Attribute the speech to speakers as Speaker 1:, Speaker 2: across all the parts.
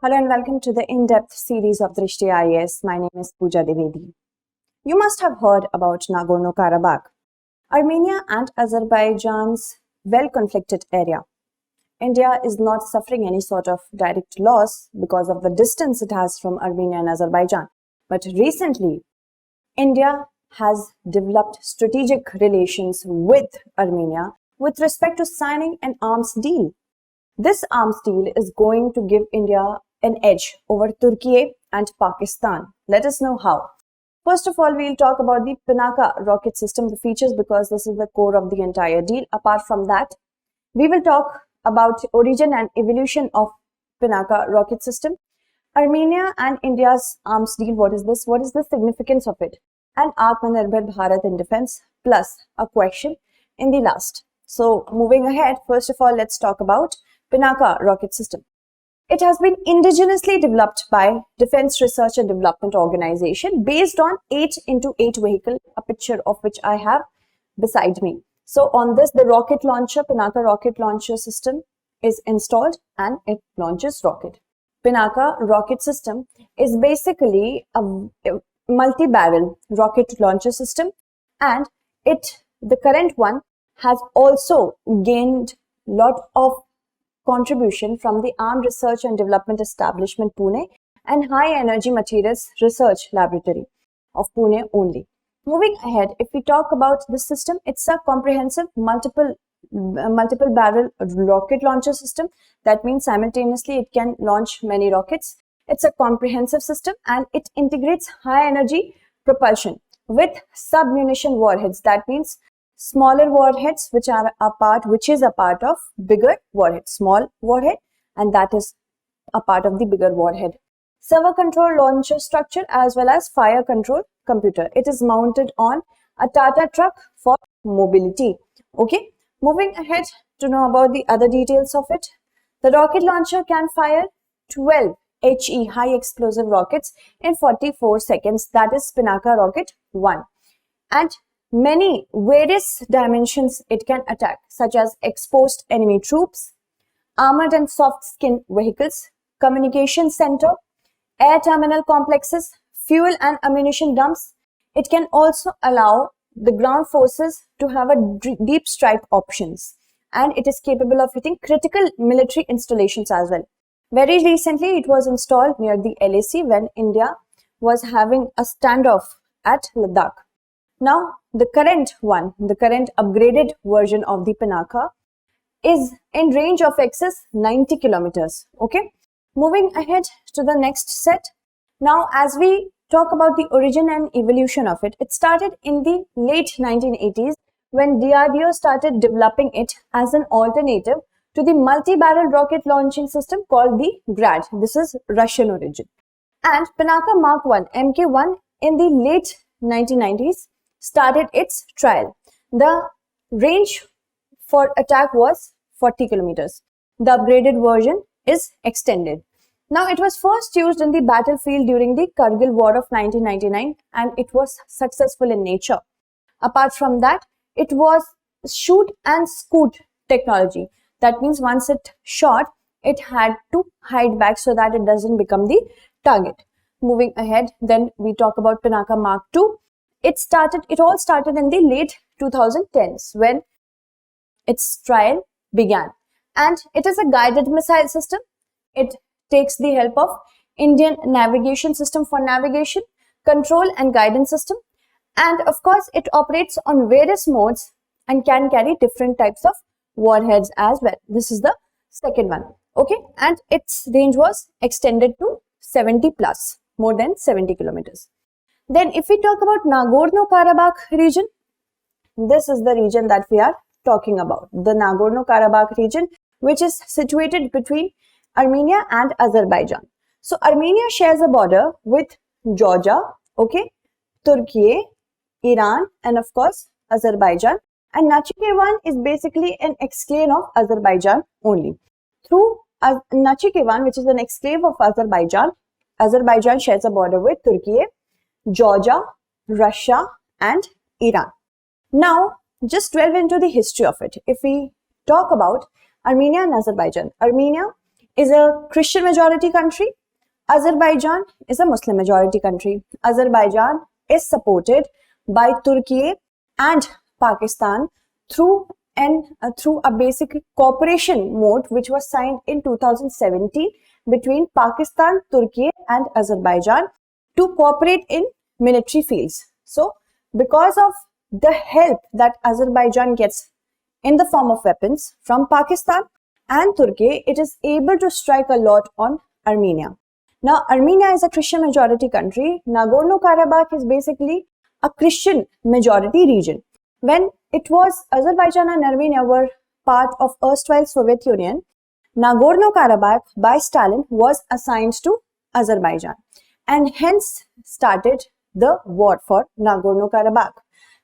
Speaker 1: Hello and welcome to the in-depth series of Drishti IAS. My name is Pooja Devedi. You must have heard about Nagorno Karabakh, Armenia and Azerbaijan's well-conflicted area. India is not suffering any sort of direct loss because of the distance it has from Armenia and Azerbaijan. But recently, India has developed strategic relations with Armenia with respect to signing an arms deal. This arms deal is going to give India an edge over Turkey and Pakistan. Let us know how. First of all, we'll talk about the Pinaka rocket system, the features, because this is the core of the entire deal. Apart from that, we will talk about origin and evolution of Pinaka rocket system, Armenia and India's arms deal. What is this? What is the significance of it? And Atmanirbhar Bharat in defense, plus a question in the last. So moving ahead, first of all, let's talk about Pinaka rocket system. It has been indigenously developed by Defense Research and Development Organization based on 8x8 vehicle, a picture of which I have beside me. So on this, the rocket launcher, Pinaka rocket launcher system is installed and it launches rocket. Pinaka rocket system is basically a multi-barrel rocket launcher system, and the current one has also gained lot of contribution from the Armed Research and Development Establishment Pune and High Energy Materials Research Laboratory of Pune only. Moving ahead, if we talk about this system, it's a comprehensive multiple barrel rocket launcher system. That means simultaneously it can launch many rockets. It's a comprehensive system and it integrates high energy propulsion with sub-munition warheads. That means smaller warheads which is a part of bigger warhead, small warhead, and that is a part of the bigger warhead. Servo control launcher structure as well as fire control computer. It is mounted on a Tata truck for mobility. Okay, moving ahead to know about the other details of it. The rocket launcher can fire 12 HE high explosive rockets in 44 seconds. That is Pinaka rocket 1. And many various dimensions it can attack, such as exposed enemy troops, armored and soft skin vehicles, communication center, air terminal complexes, fuel and ammunition dumps. It can also allow the ground forces to have a deep strike options, and it is capable of hitting critical military installations as well. Very recently, it was installed near the LAC when India was having a standoff at Ladakh. Now, the current upgraded version of the Pinaka is in range of excess 90 kilometers. Okay, moving ahead to the next set. Now, as we talk about the origin and evolution of it, it started in the late 1980s when DRDO started developing it as an alternative to the multi-barrel rocket launching system called the GRAD. This is Russian origin. And Pinaka Mark 1, MK1 in the late 1990s started its trial. The range for attack was 40 kilometers. The upgraded version is extended. Now, it was first used in the battlefield during the Kargil War of 1999 and it was successful in nature. Apart from that, it was shoot and scoot technology. That means once it shot, it had to hide back so that it doesn't become the target. Moving ahead, then we talk about Pinaka Mark 2. It all started in the late 2010s when its trial began. And it is a guided missile system. It takes the help of Indian navigation system for navigation, control and guidance system. And of course, it operates on various modes and can carry different types of warheads as well. This is the second one. Okay, and its range was extended to 70 plus, more than 70 kilometers. Then if we talk about Nagorno Karabakh region, this is the region that we are talking about. The Nagorno Karabakh region, which is situated between Armenia and Azerbaijan. So Armenia shares a border with Georgia, okay, Turkey, Iran, and of course Azerbaijan. And Nakhchivan is basically an exclave of Azerbaijan only. Through Nakhchivan, which is an exclave of Azerbaijan, Azerbaijan shares a border with Turkey, Georgia, Russia, and Iran. Now, just delve into the history of it. If we talk about Armenia and Azerbaijan, Armenia is a Christian majority country. Azerbaijan is a Muslim majority country. Azerbaijan is supported by Turkey and Pakistan through a basic cooperation mode which was signed in 2017 between Pakistan, Turkey and Azerbaijan to cooperate in military fields. So because of the help that Azerbaijan gets in the form of weapons from Pakistan and Turkey, it is able to strike a lot on Armenia. Now, Armenia is a Christian majority country. Nagorno Karabakh is basically a Christian majority region. When it was Azerbaijan and Armenia were part of erstwhile Soviet Union, Nagorno Karabakh by Stalin was assigned to Azerbaijan and hence started the war for Nagorno Karabakh.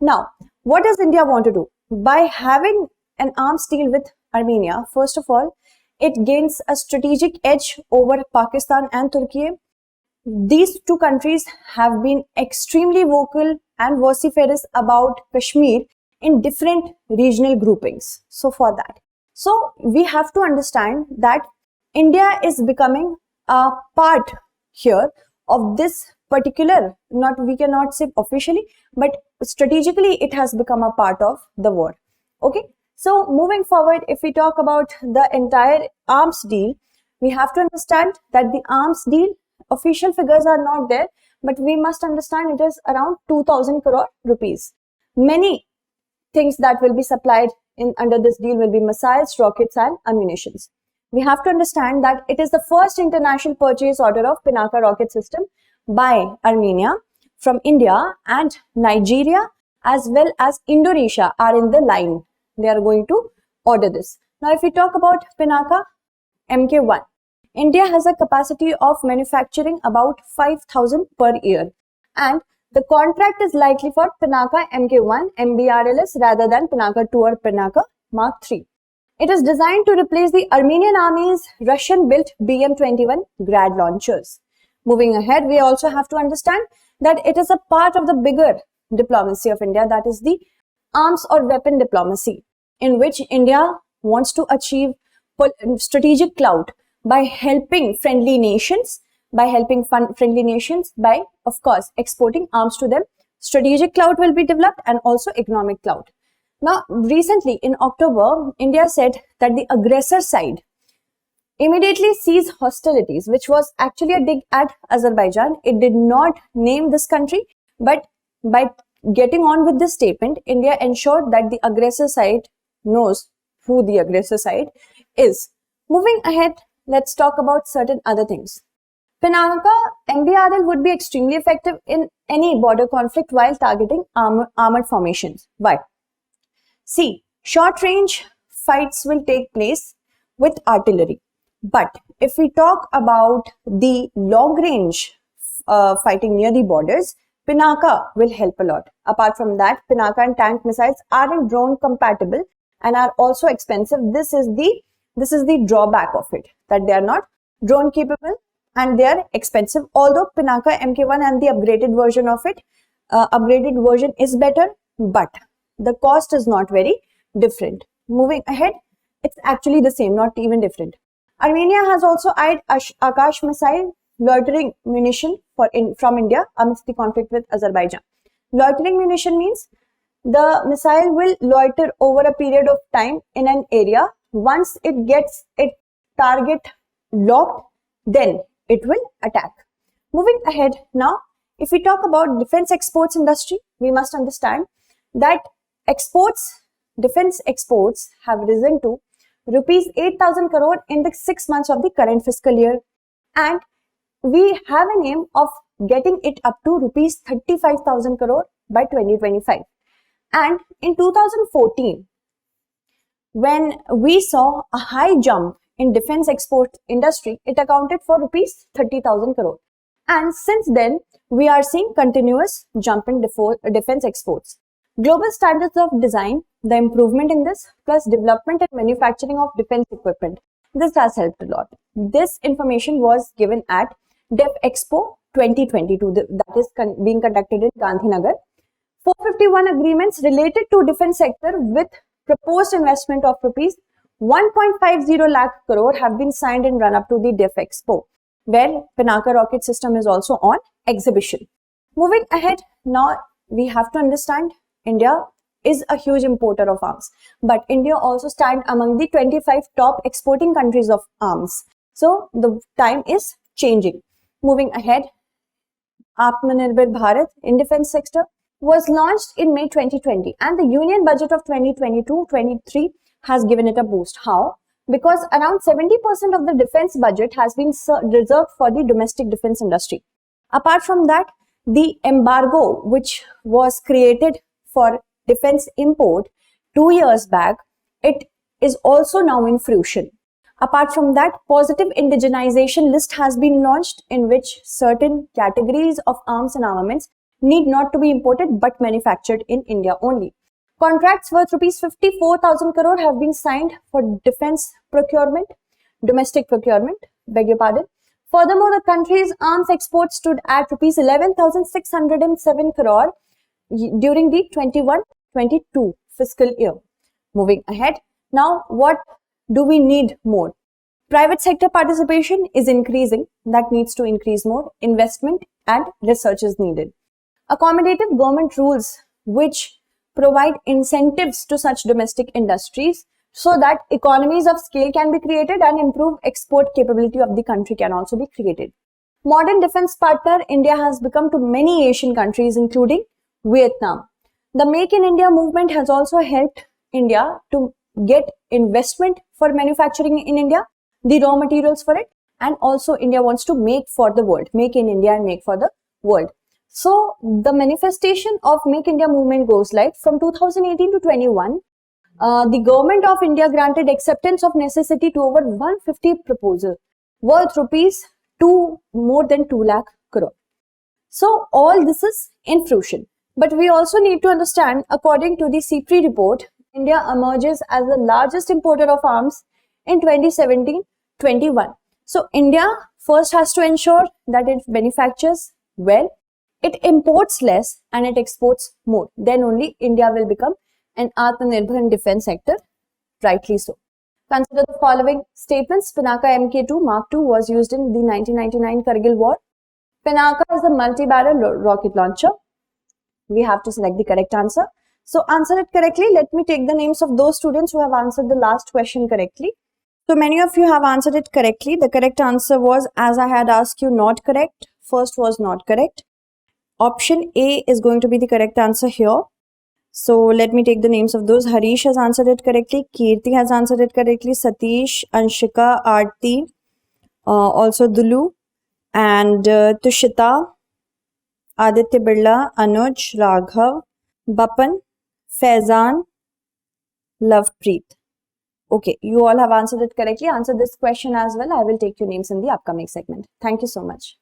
Speaker 1: Now, what does India want to do? By having an arms deal with Armenia, first of all, it gains a strategic edge over Pakistan and Turkey. These two countries have been extremely vocal and vociferous about Kashmir in different regional groupings. So for that, we have to understand that India is becoming a part here of this particular, we cannot say officially, but strategically it has become a part of the war. Okay, so moving forward, if we talk about the entire arms deal, we have to understand that the arms deal, official figures are not there, but we must understand it is around 2,000 crore rupees. Many things that will be supplied under this deal will be missiles, rockets and ammunitions. We have to understand that it is the first international purchase order of Pinaka rocket system by Armenia from India, and Nigeria as well as Indonesia are in the line. They are going to order this. Now, if we talk about Pinaka Mk1, India has a capacity of manufacturing about 5,000 per year, and the contract is likely for Pinaka Mk1 MBRLS rather than Pinaka 2 or Pinaka Mark 3. It is designed to replace the Armenian Army's Russian-built BM-21 Grad launchers. Moving ahead, we also have to understand that it is a part of the bigger diplomacy of India, that is the arms or weapon diplomacy, in which India wants to achieve strategic clout by helping friendly nations, by, of course, exporting arms to them. Strategic clout will be developed and also economic clout. Now, recently in October, India said that the aggressor side immediately ceased hostilities, which was actually a dig at Azerbaijan. It did not name this country, but by getting on with this statement, India ensured that the aggressor side knows who the aggressor side is. Moving ahead, let's talk about certain other things. Pinaka MBRL would be extremely effective in any border conflict while targeting armored formations. Why? See, short-range fights will take place with artillery. But if we talk about the long-range fighting near the borders, Pinaka will help a lot. Apart from that, Pinaka and tank missiles aren't drone compatible and are also expensive. This is the drawback of it, that they are not drone capable and they are expensive. Although Pinaka Mk1 and the upgraded version of it, upgraded version is better, but the cost is not very different. Moving ahead, it's actually the same, not even different. Armenia has also eyed Akash missile loitering munition from India amidst the conflict with Azerbaijan. Loitering munition means the missile will loiter over a period of time in an area. Once it gets its target locked, then it will attack. Moving ahead now, if we talk about defense exports industry, we must understand that defense exports have risen to rupees 8,000 crore in the 6 months of the current fiscal year, and we have an aim of getting it up to rupees 35,000 crore by 2025. And in 2014, when we saw a high jump in defense export industry, it accounted for rupees 30,000 crore. And since then, we are seeing continuous jump in defense exports. Global standards of design, the improvement in this, plus development and manufacturing of defense equipment, this has helped a lot. This information was given at Def Expo 2022, that is being conducted in Gandhinagar. 451 agreements related to defense sector with proposed investment of rupees 1.50 lakh crore have been signed in run-up to the DIF Expo, where Pinaka rocket system is also on exhibition. Moving ahead, now we have to understand India is a huge importer of arms, but India also stands among the 25 top exporting countries of arms. So the time is changing. Moving ahead, Atmanirbhar Bharat in defense sector was launched in May 2020, and the Union Budget of 2022-23 has given it a boost. How? Because around 70% of the defense budget has been reserved for the domestic defense industry. Apart from that, the embargo which was created for defense import 2 years back, it is also now in fruition. Apart from that, positive indigenization list has been launched, in which certain categories of arms and armaments need not to be imported but manufactured in India only. Contracts worth rupees 54,000 crore have been signed for defense procurement, domestic procurement, beg your pardon. Furthermore, the country's arms exports stood at rupees 11,607 crore during the 21-22 fiscal year. Moving ahead, now what do we need more? Private sector participation is increasing. That needs to increase more. Investment and research is needed. Accommodative government rules which provide incentives to such domestic industries so that economies of scale can be created and improved export capability of the country can also be created. Modern defense partner India has become to many Asian countries, including Vietnam. The Make in India movement has also helped India to get investment for manufacturing in India, the raw materials for it, and also India wants to make for the world, make in India and make for the world. So the manifestation of Make India movement goes like from 2018 to 21, the government of India granted acceptance of necessity to over 150 proposals worth rupees more than 2 lakh crore. So all this is in fruition. But we also need to understand, according to the CPRI report, India emerges as the largest importer of arms in 2017-21. So India first has to ensure that it manufactures well, it imports less and it exports more. Then only India will become an Atmanirbhar in defense sector, rightly so. Consider the following statements. Pinaka Mk2 Mark II was used in the 1999 Kargil War. Pinaka is a multi-barrel rocket launcher. We have to select the correct answer. So answer it correctly. Let me take the names of those students who have answered the last question correctly. So many of you have answered it correctly. The correct answer was, as I had asked you, not correct. First was not correct. Option A is going to be the correct answer here. So let me take the names of those. Harish has answered it correctly. Kirti has answered it correctly. Satish, Anshika, Aarti, also Dulu, and Tushita, Aditya Birla, Anuj, Raghav, Bapan, Faizan, Lovepreet. Okay, you all have answered it correctly. Answer this question as well. I will take your names in the upcoming segment. Thank you so much.